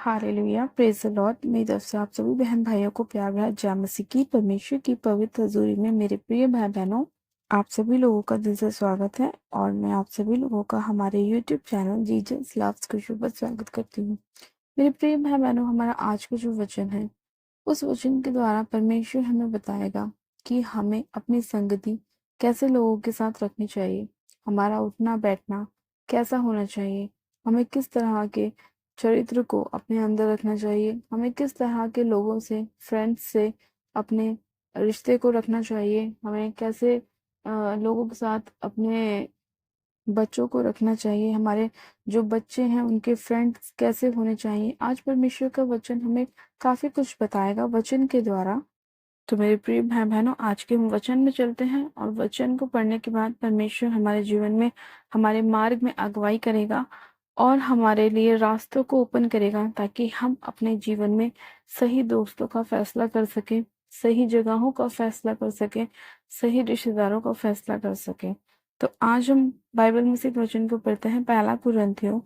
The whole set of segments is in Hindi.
Hallelujah, praise the Lord. मेरी तरफ से आप सभी बहन भाइयों को प्यार भरा जय मसीह की परमेश्वर की पवित्र हजूरी में मेरे प्रिय भाई बहनों, आप सभी लोगों का दिल से स्वागत है और मैं आप सभी लोगों का हमारे YouTube channel Jesus loves Krishna पर स्वागत करती हूँ। मेरे प्रिय भाई बहनों, हमारा आज का जो वचन है, उस वचन के द्वारा परमेश्वर हमें बताएगा कि हमें अपनी संगति कैसे लोगों के साथ रखनी चाहिए, हमारा उठना बैठना कैसा होना चाहिए, हमें किस तरह के चरित्र को अपने अंदर रखना चाहिए, हमें किस तरह के लोगों से, फ्रेंड्स से अपने रिश्ते को रखना चाहिए, हमें कैसे लोगों के साथ अपने बच्चों को रखना चाहिए, हमारे जो बच्चे हैं उनके फ्रेंड्स कैसे होने चाहिए। आज परमेश्वर का वचन हमें काफी कुछ बताएगा वचन के द्वारा। तो मेरे प्रिय भाई बहनों, आज के हम वचन में चलते हैं और वचन को पढ़ने के बाद परमेश्वर हमारे जीवन में, हमारे मार्ग में अगुवाई करेगा और हमारे लिए रास्तों को ओपन करेगा ताकि हम अपने जीवन में सही दोस्तों का फैसला कर सकें, सही जगहों का फैसला कर सकें, सही रिश्तेदारों का फैसला कर सकें। तो आज हम बाइबल में से एक वचन को पढ़ते हैं, पहला कुरिन्थियों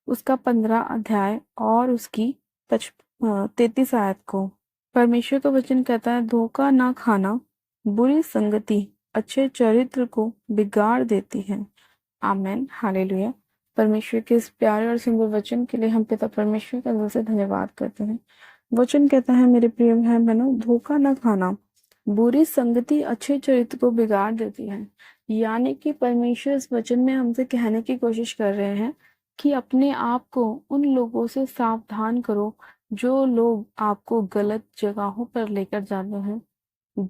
उसका 15 अध्याय और उसकी 33 आयत को। परमेश्वर का वचन कहता है, धोखा ना खाना, बुरी संगति अच्छे चरित्र को बिगाड़ देती है। आमेन, हालेलुया। परमेश्वर के इस प्यारे और सुंदर वचन के लिए हम पिता परमेश्वर का दिल से धन्यवाद करते हैं। वचन कहता है, मेरे प्रिय भाई बहनों, धोखा न खाना, बुरी संगति अच्छे चरित्र को बिगाड़ देती है। यानी कि परमेश्वर इस वचन में हमसे कहने की कोशिश कर रहे हैं कि अपने आप को उन लोगों से सावधान करो जो लोग आपको गलत जगहों पर लेकर जाते हैं,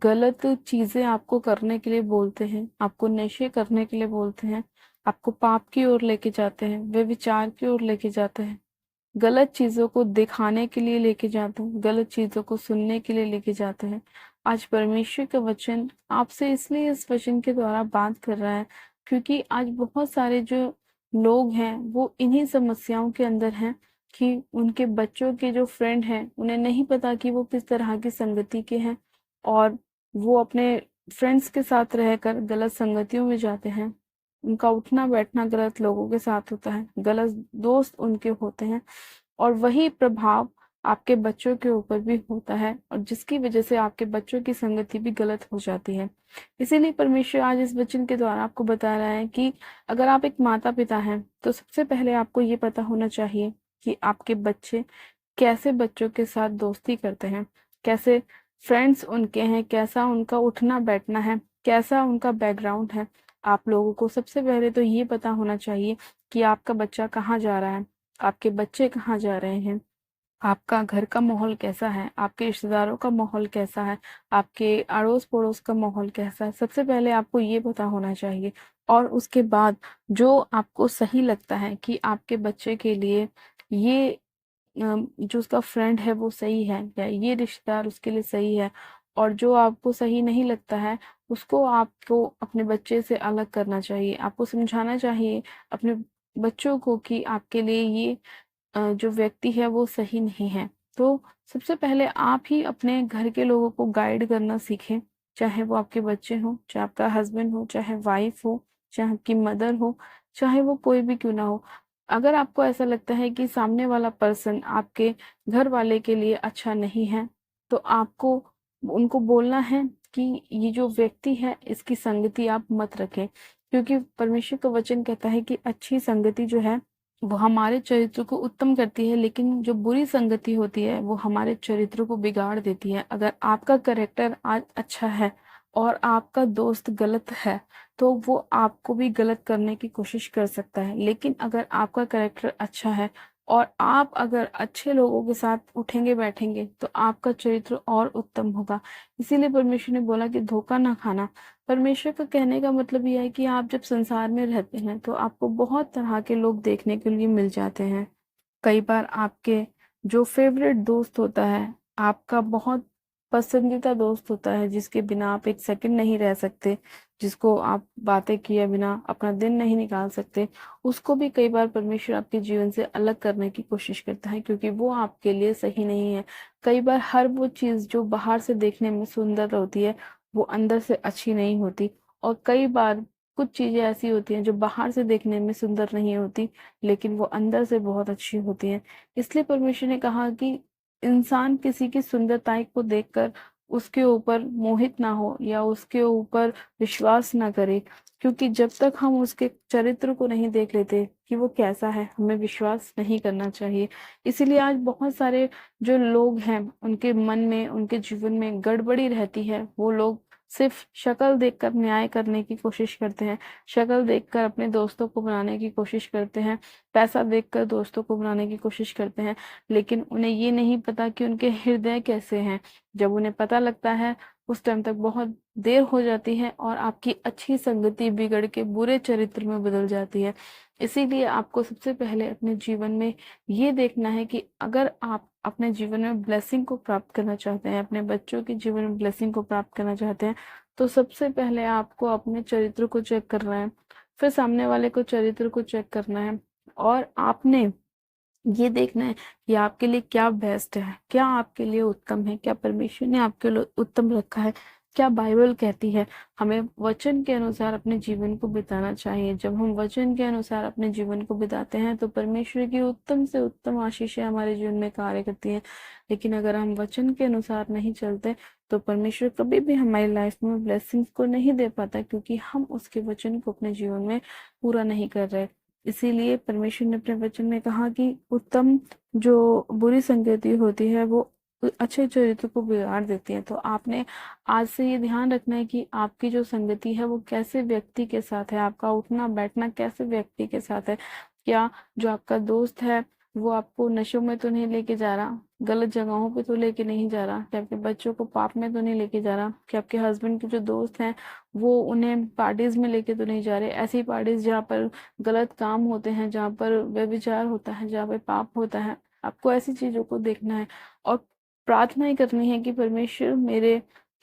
गलत चीजें आपको करने के लिए बोलते हैं, आपको नशे करने के लिए बोलते हैं, आपको पाप की ओर लेके जाते हैं, वे विचार की ओर लेके जाते हैं, गलत चीजों को दिखाने के लिए लेके जाते हैं, गलत चीजों को सुनने के लिए लेके जाते हैं। आज परमेश्वर का वचन आपसे इसलिए इस वचन के द्वारा बात कर रहा है क्योंकि आज बहुत सारे जो लोग हैं वो इन्हीं समस्याओं के अंदर हैं कि उनके बच्चों के जो फ्रेंड हैं उन्हें नहीं पता कि वो किस तरह की संगति के हैं और वो अपने फ्रेंड्स के साथ रहकर गलत संगतियों में जाते हैं। उनका उठना बैठना गलत लोगों के साथ होता है, गलत दोस्त उनके होते हैं और वही प्रभाव आपके बच्चों के ऊपर भी होता है और जिसकी वजह से आपके बच्चों की संगति भी गलत हो जाती है। इसीलिए परमेश्वर आज इस वचन के द्वारा आपको बता रहा है कि अगर आप एक माता पिता हैं तो सबसे पहले आपको ये पता होना चाहिए कि आपके बच्चे कैसे बच्चों के साथ दोस्ती करते हैं, कैसे फ्रेंड्स उनके हैं, कैसा उनका उठना बैठना है, कैसा उनका बैकग्राउंड है। आप लोगों को सबसे पहले तो ये पता होना चाहिए कि आपका बच्चा कहाँ जा रहा है, आपके बच्चे कहाँ जा रहे हैं, आपका घर का माहौल कैसा है, आपके रिश्तेदारों का माहौल कैसा है, आपके अड़ोस पड़ोस का माहौल कैसा है। सबसे पहले आपको ये पता होना चाहिए और उसके बाद जो आपको सही लगता है कि आपके बच्चे के लिए ये जो उसका फ्रेंड है वो सही है या ये रिश्तेदार उसके लिए सही है और जो आपको सही नहीं लगता है उसको आपको अपने बच्चे से अलग करना चाहिए। आपको समझाना चाहिए अपने बच्चों को कि आपके लिए ये जो व्यक्ति है वो सही नहीं है। तो सबसे पहले आप ही अपने घर के लोगों को गाइड करना सीखें, चाहे वो आपके बच्चे हों, चाहे आपका हस्बैंड हो, चाहे वाइफ हो, चाहे आपकी मदर हो, चाहे वो कोई भी क्यों ना हो। अगर आपको ऐसा लगता है कि सामने वाला पर्सन आपके घर वाले के लिए अच्छा नहीं है तो आपको उनको बोलना है कि ये जो व्यक्ति है इसकी संगति आप मत रखें, क्योंकि परमेश्वर का वचन कहता है कि अच्छी संगति जो है वो हमारे चरित्र को उत्तम करती है, लेकिन जो बुरी संगति होती है वो हमारे चरित्र को बिगाड़ देती है। अगर आपका कैरेक्टर आज अच्छा है और आपका दोस्त गलत है तो वो आपको भी गलत करने की कोशिश कर सकता है, लेकिन अगर आपका कैरेक्टर अच्छा है और आप अगर अच्छे लोगों के साथ उठेंगे बैठेंगे तो आपका चरित्र और उत्तम होगा। इसीलिए परमेश्वर ने बोला कि धोखा ना खाना। परमेश्वर का कहने का मतलब यह है कि आप जब संसार में रहते हैं तो आपको बहुत तरह के लोग देखने के लिए मिल जाते हैं। कई बार आपके जो फेवरेट दोस्त होता है, आपका बहुत पसंदीदा दोस्त होता है जिसके बिना आप एक सेकंड नहीं रह सकते, जिसको आप बातें किए बिना अपना दिन नहीं निकाल सकते, उसको भी कई बार परमेश्वर आपके जीवन से अलग करने की कोशिश करता है क्योंकि वो आपके लिए सही नहीं है। कई बार हर वो चीज जो बाहर से देखने में सुंदर होती है वो अंदर से अच्छी नहीं होती और कई बार कुछ चीजें ऐसी होती हैं जो बाहर से देखने में सुंदर नहीं होती, लेकिन वो अंदर से बहुत अच्छी होती हैं। इसलिए परमेश्वर ने कहा कि इंसान किसी की सुंदरताई को देखकर उसके ऊपर मोहित ना हो या उसके ऊपर विश्वास ना करे, क्योंकि जब तक हम उसके चरित्र को नहीं देख लेते कि वो कैसा है, हमें विश्वास नहीं करना चाहिए। इसीलिए आज बहुत सारे जो लोग हैं उनके मन में, उनके जीवन में गड़बड़ी रहती है। वो लोग सिर्फ शक्ल देखकर न्याय करने की कोशिश करते हैं, शक्ल देखकर अपने दोस्तों को बनाने की कोशिश करते हैं, पैसा देखकर दोस्तों को बनाने की कोशिश करते हैं, लेकिन उन्हें ये नहीं पता कि उनके हृदय कैसे हैं। जब उन्हें पता लगता है उस टाइम तक बहुत देर हो जाती है और आपकी अच्छी संगति बिगड़ के बुरे चरित्र में बदल जाती है। इसीलिए आपको सबसे पहले अपने जीवन में ये देखना है कि अगर आप अपने जीवन में ब्लेसिंग को प्राप्त करना चाहते हैं, अपने बच्चों के जीवन में ब्लेसिंग को प्राप्त करना चाहते हैं, तो सबसे पहले आपको अपने चरित्र को चेक करना है, फिर सामने वाले को चरित्र को चेक करना है, और आपने ये देखना है कि आपके लिए क्या बेस्ट है, क्या आपके लिए उत्तम है, क्या परमेश्वर ने आपके लिए उत्तम रखा है, क्या बाइबल कहती है। हमें वचन के अनुसार अपने जीवन को बिताना चाहिए। जब हम वचन के अनुसार अपने जीवन को बिताते हैं तो परमेश्वर की उत्तम से उत्तम आशीषें हमारे जीवन में कार्य करती हैं। लेकिन अगर हम वचन के अनुसार नहीं चलते तो परमेश्वर कभी भी हमारी लाइफ में ब्लेसिंग्स को नहीं दे पाता, क्योंकि हम उसके वचन को अपने जीवन में पूरा नहीं कर रहे। इसीलिए परमेश्वर ने अपने वचन में कहा कि उत्तम जो बुरी संगति होती है वो अच्छे चरित्र को बिगाड़ देती है। तो आपने आज से ये ध्यान रखना है कि आपकी जो संगति है वो कैसे व्यक्ति के साथ है, आपका उठना बैठना कैसे व्यक्ति के साथ है। क्या जो आपका दोस्त है वो आपको नशों में तो नहीं लेके जा रहा, गलत जगहों पे तो लेके नहीं जा रहा, कि आपके बच्चों को पाप में तो नहीं लेके जा रहा, कि आपके हस्बैंड के जो दोस्त हैं वो उन्हें पार्टीज में लेके तो नहीं जा रहे, ऐसी पार्टीज जहाँ पर गलत काम होते हैं, जहाँ पर व्यभिचार होता है, जहाँ पर पाप होता है। आपको ऐसी चीजों को देखना है और प्रार्थना ही करनी है कि परमेश्वर मेरे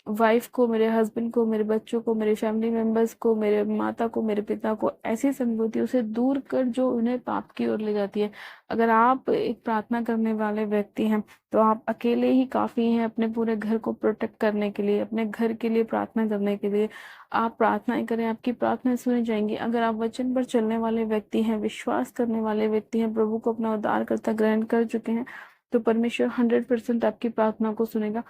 वाइफ को, मेरे हस्बैंड को, मेरे बच्चों को, मेरे फैमिली मेंबर्स को, मेरे माता को, मेरे पिता को ऐसी संगतियों से दूर कर जो उन्हें पाप की ओर ले जाती है। अगर आप एक प्रार्थना करने वाले व्यक्ति हैं तो आप अकेले ही काफी हैं अपने पूरे घर को प्रोटेक्ट करने के लिए, अपने घर के लिए प्रार्थना करने के लिए। आप प्रार्थनाएं करें, आपकी प्रार्थनाएं सुनी जाएंगी। अगर आप वचन पर चलने वाले व्यक्ति हैं, विश्वास करने वाले व्यक्ति हैं, प्रभु को अपना उद्धारकर्ता ग्रहण कर चुके हैं, तो परमेश्वर 100% आपकी प्रार्थना को सुनेगा।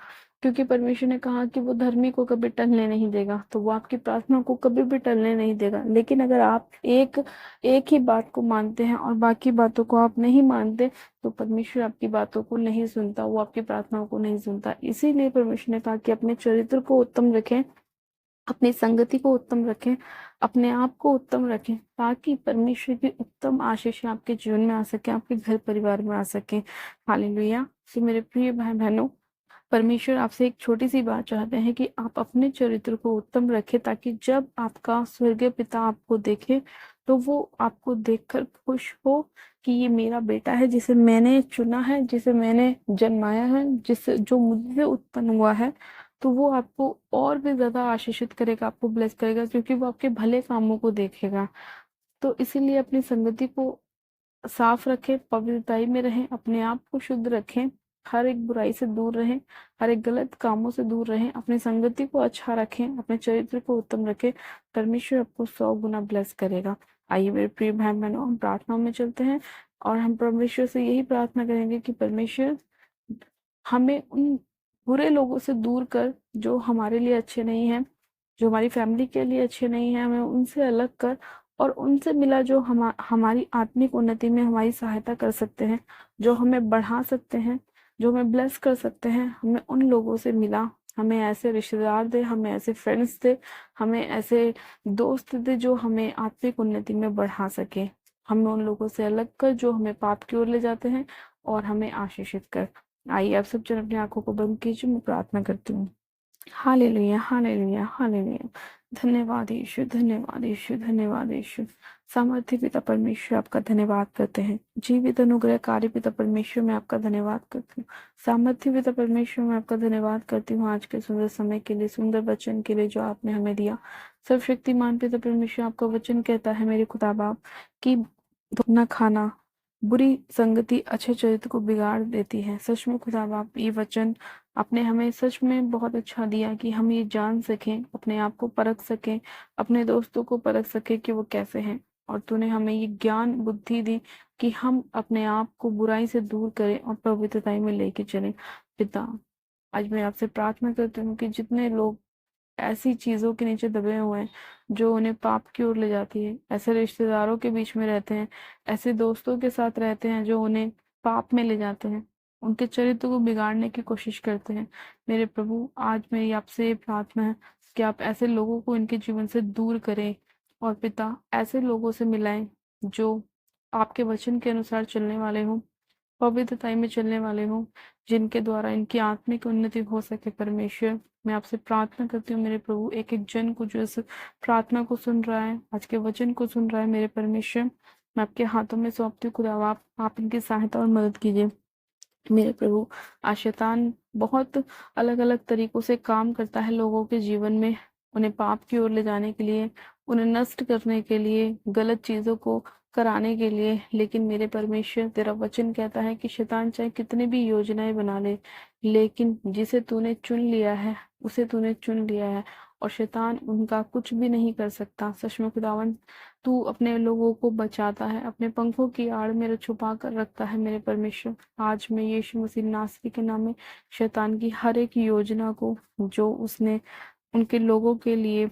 क्योंकि परमेश्वर ने कहा कि वो धर्मी को कभी टलने नहीं देगा, तो वो आपकी प्रार्थना को कभी भी टलने नहीं देगा। लेकिन अगर आप एक एक ही बात को मानते हैं और बाकी बातों को आप नहीं मानते, तो परमेश्वर आपकी बातों को नहीं सुनता, वो आपकी प्रार्थनाओं को नहीं सुनता। इसीलिए परमेश्वर ने कहा कि अपने चरित्र को उत्तम रखें, अपनी संगति को उत्तम रखें, अपने आप को उत्तम रखें, ताकि परमेश्वर की उत्तम आशीष आपके जीवन में आ सके, आपके घर परिवार में आ सके। हालेलुया। तो मेरे प्रिय भाई बहनों, परमेश्वर आपसे एक छोटी सी बात चाहते हैं कि आप अपने चरित्र को उत्तम रखें, ताकि जब आपका स्वर्गीय पिता आपको देखे तो वो आपको देखकर खुश हो कि ये मेरा बेटा है जिसे मैंने चुना है, जिसे मैंने जन्माया है, जिससे जो मुझसे उत्पन्न हुआ है। तो वो आपको और भी ज्यादा आशीषित करेगा, आपको ब्लेस करेगा, क्योंकि वो आपके भले कामों को देखेगा। तो इसीलिए अपनी संगति को साफ रखें, पवित्रताई में रहें, अपने आप को शुद्ध रखें, हर एक बुराई से दूर रहें, हर एक गलत कामों से दूर रहें, अपनी संगति को अच्छा रखें, अपने चरित्र को उत्तम रखें। परमेश्वर आपको 100 गुना ब्लेस करेगा। आइए मेरे प्रिय बहन बहनों, हम प्रार्थनाओं में चलते हैं और हम परमेश्वर से यही प्रार्थना करेंगे कि परमेश्वर हमें उन बुरे लोगों से दूर कर जो हमारे लिए अच्छे नहीं हैं, जो हमारी फैमिली के लिए अच्छे नहीं हैं, हमें उनसे अलग कर और उनसे मिला जो हमारी आत्मिक उन्नति में हमारी सहायता कर सकते हैं, जो हमें बढ़ा सकते हैं, जो हमें ब्लेस कर सकते हैं। हमें उन लोगों से मिला, हमें ऐसे रिश्तेदार दे, हमें ऐसे फ्रेंड्स दे, हमें ऐसे दोस्त दे जो हमें आत्मिक उन्नति में बढ़ा सके। हमें उन लोगों से अलग कर जो हमें पाप की ओर ले जाते हैं, और हमें आशीषित कर। आइए आप सब जन अपनी आंखों को बंद कीजिए, मैं प्रार्थना करती हूँ। Hallelujah, hallelujah, hallelujah. धन्यवाद यीशु, धन्यवाद यीशु, धन्यवाद यीशु। सामर्थ्य पिता परमेश्वर आपका धन्यवाद करते हैं। जीवित अनुग्रहकारी पिता परमेश्वर मैं आपका धन्यवाद करती हूँ। सामर्थ्य पिता परमेश्वर मैं आपका धन्यवाद करती हूँ आज के सुंदर समय के लिए, सुंदर वचन के लिए जो आपने हमें दिया। सर्वशक्तिमान पिता परमेश्वर आपका वचन कहता है मेरे खुदा बाप कि धोना खाना बुरी संगति अच्छे चरित्र को बिगाड़ देती है। सच में खुदा बाप ये वचन आपने हमें सच में बहुत अच्छा दिया कि हम ये जान सकें, अपने आप को परख सकें, अपने दोस्तों को परख सकें कि वो कैसे हैं। और तूने हमें ये ज्ञान बुद्धि दी कि हम अपने आप को बुराई से दूर करें और पवित्रताई में लेके चलें। पिता, आज मैं आपसे प्रार्थना करती हूँ कि जितने लोग ऐसी चीजों के नीचे दबे हुए हैं जो उन्हें पाप की ओर ले जाती है, ऐसे रिश्तेदारों के बीच में रहते हैं, ऐसे दोस्तों के साथ रहते हैं जो उन्हें पाप में ले जाते हैं, उनके चरित्र को बिगाड़ने की कोशिश करते हैं। मेरे प्रभु, आज मेरी आपसे ये प्रार्थना है कि आप ऐसे लोगों को इनके जीवन से दूर करें और पिता ऐसे लोगों से मिलाएं जो आपके वचन के अनुसार चलने वाले हों, पवित्रताई में चलने वाले हों, जिनके द्वारा इनकी आत्मिक उन्नति हो सके। परमेश्वर, मैं आपसे प्रार्थना करती हूँ मेरे प्रभु, एक एक जन को जो इस प्रार्थना को सुन रहा है, आज के वचन को सुन रहा है, मेरे परमेश्वर मैं आपके हाथों में सौंपती हूँ। खुदा आप इनकी सहायता और मदद कीजिए। मेरे प्रभु, आज शैतान बहुत अलग अलग तरीकों से काम करता है लोगों के जीवन में, उन्हें पाप की ओर ले जाने के लिए, उन्हें नष्ट करने के लिए, गलत चीजों को कराने के लिए। लेकिन मेरे परमेश्वर, तेरा वचन कहता है कि शैतान चाहे कितनी भी योजनाएं बना ले, लेकिन जिसे तूने चुन लिया है उसे तूने चुन लिया है, और शैतान उनका कुछ भी नहीं कर सकता। सच में खुदावन, तू अपने लोगों को बचाता है, अपने पंखों की आड़ में छुपा कर रखता है। मेरे परमेश्वर, आज मैं यीशु मसीह नासरी के नाम में शैतान की हर एक योजना को जो उसने उनके लोगों के लिए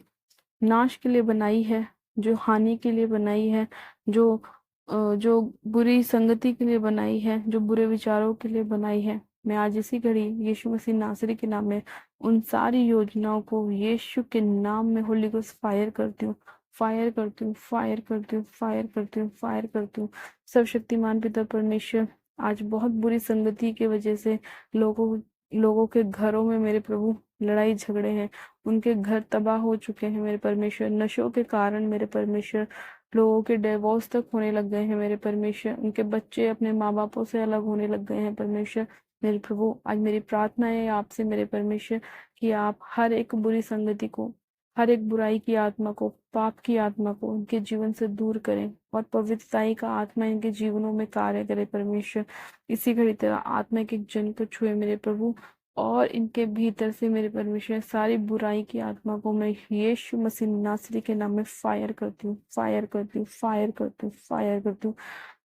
नाश के लिए बनाई है, जो हानि के लिए बनाई है, जो बुरी संगति के लिए बनाई है, जो बुरे विचारों के लिए बनाई है, मैं आज इसी घड़ी यीशु मसीह नासरी के नाम में उन सारी योजनाओं को यीशु के नाम में होली गोस्ट फायर करती हूँ, फायर करती हूँ, फायर करती हूँ, फायर करती हूँ, फायर करती हूँ। सर्वशक्तिमान पिता परमेश्वर, आज बहुत बुरी संगति की वजह से लोगों लोगों के घरों में मेरे प्रभु लड़ाई झगड़े हैं, उनके घर तबाह हो चुके हैं। मेरे परमेश्वर, नशों के कारण मेरे परमेश्वर लोगों के डिवोर्स तक होने लग गए हैं। मेरे परमेश्वर, उनके बच्चे अपने माँ बापों से अलग होने लग गए हैं। परमेश्वर मेरे प्रभु, आज मेरी प्रार्थना है आपसे मेरे परमेश्वर कि आप हर एक बुरी संगति को, हर एक बुराई की आत्मा को, पाप की आत्मा को उनके जीवन से दूर करें और पवित्रताई का आत्मा इनके जीवनों में कार्य करे। परमेश्वर, इसी घड़ी तेरा आत्मा के जन को छुए मेरे प्रभु, और इनके भीतर से मेरे परमेश्वर सारी बुराई की आत्मा को मैं यीशु मसीह नासरी के नाम में फायर करती हूँ, फायर करती हूँ, फायर करती हूँ, फायर करती हूँ।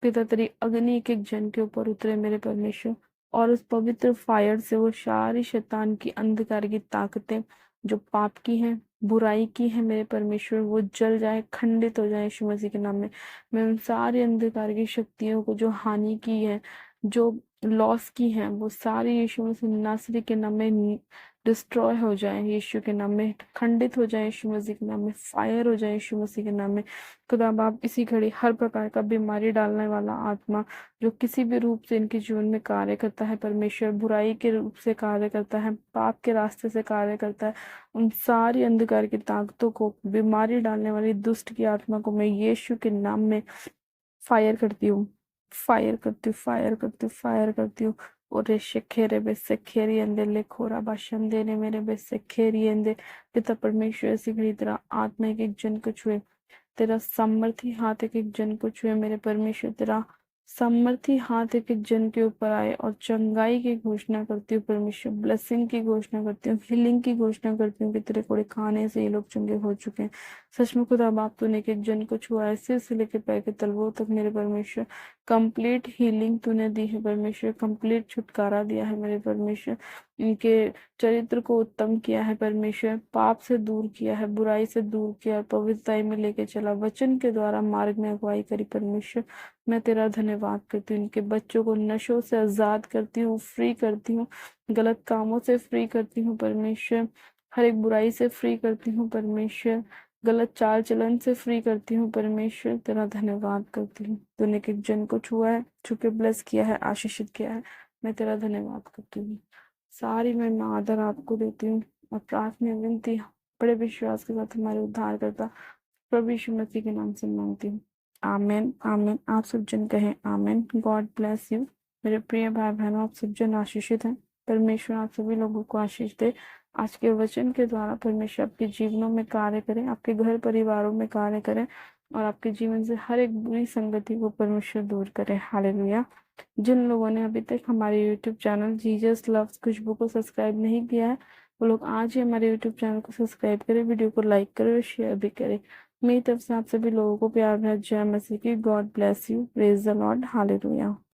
पिता, तेरी अग्नि एक एक जन के ऊपर उतरे मेरे परमेश्वर, और उस पवित्र फायर से वो सारी शैतान की अंधकार की ताकतें जो पाप की हैं, बुराई की है मेरे परमेश्वर, वो जल जाए, खंडित हो जाए यीशु मसीह के नाम में। मैं उन सारी अंधकार की शक्तियों को जो हानि की है, जो लॉस की है, वो सारी यीशु मसीह नासरी के नाम में डिस्ट्रॉय हो जाए, यीशु के नाम में खंडित हो जाए, यीशु मसीह के नाम में फायर हो जाए, यीशु मसीह के नाम में। खुदा बाप, इसी घड़ी हर प्रकार का बीमारी डालने वाला आत्मा जो किसी भी रूप से इनके जीवन में कार्य करता है, परमेश्वर बुराई के रूप से कार्य करता है, पाप के रास्ते से कार्य करता है, उन सारी अंधकार की ताकतों को, बीमारी डालने वाली दुष्ट की आत्मा को मैं यीशु के नाम में फायर करती हूँ, फायर करती हूँ, फायर करती हूँ, फायर करती हूँ। और शेखेरे बेसे खेरी अंदे ले खोरा बाशंदे ने मेरे बेसे खेरी अंदे। पिता परमेश्वर, ऐसी घड़ी तेरा आत्मा एक एक जन को छुए, तेरा सामर्थी हाथ एक एक जन को छुए मेरे परमेश्वर, तेरा सामर्थी हाथ एक एक जन के ऊपर आए, और चंगाई की घोषणा करती हूँ परमेश्वर, ब्लेसिंग की घोषणा करती हूँ, हीलिंग की घोषणा करती हूँ कि तेरे कोड़े खाने से ये लोग चंगे हो चुके हैं। सच में खुदा बाप, तूने एक एक जन को छुआ है, सिर से लेकर पैर के तलवों तक मेरे परमेश्वर। कंप्लीट हीलिंग तूने दी है परमेश्वर, कंप्लीट छुटकारा दिया है मेरे परमेश्वर। इनके चरित्र को उत्तम किया है परमेश्वर, पाप से दूर किया है, बुराई से दूर किया, पवित्रताई में लेके चला, वचन के द्वारा मार्ग में अगुवाई करी। परमेश्वर, मैं तेरा धन्यवाद करती हूँ, इनके बच्चों को नशों से आजाद करती हूँ, फ्री करती हूँ, गलत कामों से फ्री करती हूँ परमेश्वर, हर एक बुराई से फ्री करती हूँ परमेश्वर, गलत चाल चलन से फ्री करती हूँ परमेश्वर। तेरा धन्यवाद करती हूँ, तूने एक एक जन को छुआ है, छू के ब्लेस किया है, आशीषित किया है। मैं तेरा धन्यवाद करती हूँ। सारी मैं आदर आपको देती हूँ और प्रार्थना विनती बड़े विश्वास के साथ हमारे उद्धार करता प्रभु यीशु मसीह के नाम से मांगती हूँ। आमेन, आमेन। आप सब जन कहें आमेन। God bless you. मेरे प्रिय भाई बहनों, आप सब जन आशीषित हैं। परमेश्वर आप सभी लोगों को आशीष दे। आज के वचन के द्वारा परमेश्वर आपके जीवनों में कार्य करें, आपके घर परिवारों में कार्य करें, और आपके जीवन से हर एक बुरी संगति को परमेश्वर दूर करे। हालेलुया। जिन लोगों ने अभी तक हमारे यूट्यूब चैनल जीसस लव्स खुशबू को सब्सक्राइब नहीं किया है, वो लोग आज ही हमारे यूट्यूब चैनल को सब्सक्राइब करें, वीडियो को लाइक करें और शेयर भी करें। मेरी तरफ से आप सभी लोगों को प्यार भरा जय मसीह की। God bless you. Praise the Lord. Hallelujah.